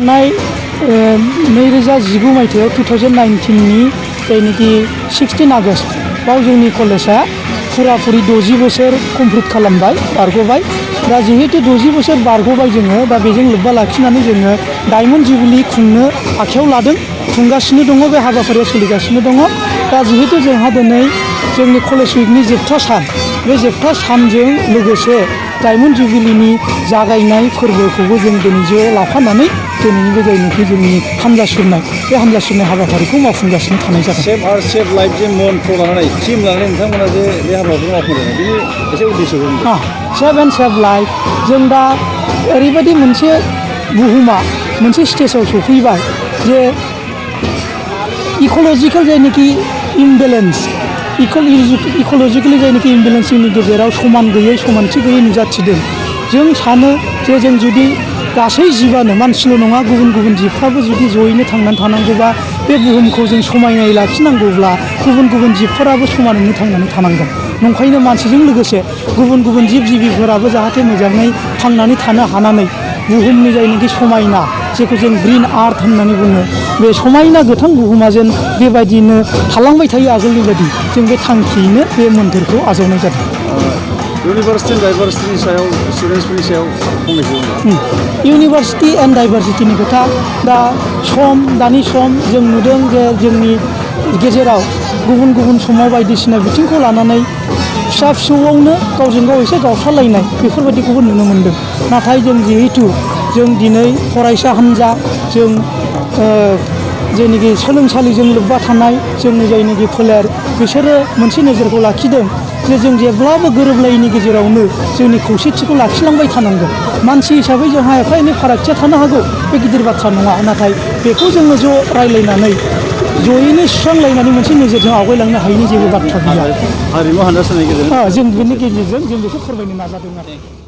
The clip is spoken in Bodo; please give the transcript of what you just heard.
थांनाय 2019 मायथाइयाव 2019नि जायनोखि 16 आगस्ट बाव जोंनि कलेजा फुराफुरि 60 बोसोर कमप्लिट खालामबाय बारग'बाय दा जिहेतु 60 बोसोर बारग'बाय जोङो दा बेजों लोब्बा लाखिनानै जोङो डायमन्ड जुबिली खुंनो आखायाव लादों खुंगासिनो दङ बे हाबाफारिया सोलिगासिनो दङ दा जिहेतु जोंहा दिनै जोंनि कलेज उइकनि जोबथा सान बे जोबथा सानजों लोगोसे डायमन्ड जुबिलीनि जागायनाय फोरबोखौबो जों दिनै ज' लाफानानै दिनैनि जायनोखि जोंनि हानजा सुरनाय बे हानजा सुरनाय हाबाफारिखौ मावफुंगासिनो थानाय जादों। सेभ आर्थ सेभ लाइफ जे मन्त्र लानानै टिम लानानै नोंथांमोना जे बे हाबाफारिखौ मावफुंदों बिनि एसे उद्देश्यखौ सेभ एन्ड सेभ लाइफ जों दा ओरैबायदि मोनसे बुहुमा मोनसे स्टेजाव सफैबाय जे इक'लजिकेल जायनोखि इमबेलेन्स इक'लजिकेलि जायनोखि इमबेलेन्सनि गेजेराव समान गैयै समानथि गैयै नुजाथिदों जों सानो जे जों जुदि गासै जिबानो मानसिल' नङा गुबुन गुबुन जिबफ्राबो जुदि जयैनो थांनानै थानांगौबा बे बुहुमखौ जों समायनायै लाखिनांगौब्ला गुबुन गुबुन जिबफोराबो समानैनो थांनानै थानांगोन नंखायनो मानसिजों लोगोसे गुबुन गुबुन जिब जिबिफोराबो जाहाथे मोजाङै थांनानै थानो हानानै बुहुमनि जायनोखि समायना जेखौ जों ग्रिन आर्थ होननानै बुङो बे समायना गोथां बुहुमा जेन बेबायदिनो थालांबाय थायो आगोलनि बायदि जों बे थांखियैनो बे मोन्थोरखौ आजावनाय जादों। इउनिभार्सिटि एन्ड डाइभारसिटिनि सायाव स्टुडेन्ट्सफोरनि सायाव फंनैसो इउनिभार्सिटि एन्ड डाइभारसिटिनि खोथा दा दानि सम जों नुदों जे जोंनि गेजेराव गुबुन गुबुन समाव बायदिसिना बिथिंखौ लानानै फिसा फिसौआवनो गावजों गाव एसे गावस्रालायनाय बेफोरबायदिखौबो नुनो मोनदों नाथाय जों जिहेतु जों दिनै फरायसा हान्जा जों जेनोखि सोलोंसालिजों लोब्बा थानाय जोंनि जायनोखि फोलेर बिसोरो मोनसे नोजोरखौ लाखिदों जे जों जेब्लाबो गोरोबलायैनि गेजेरावनो जोंनि खौसेथिखौ लाखिलांबाय थानांगोन मानसि हिसाबै जोंहा एफा एनै फारागथिया थानो हागौ बे गिदिर बाथ्रा नङा नाथाय बेखौ जोङो ज' रायलायनानै जयैनो सुस्रांलायनानै मोनसे नोजोरजों आवगायलांनो हायैनि जेबो बाथ्रा गैया हारिमु हानजा सोरनि गेजेरजों जों बेनि गेजेरजों जों बेखौ फोरमायनो नाजादों आरो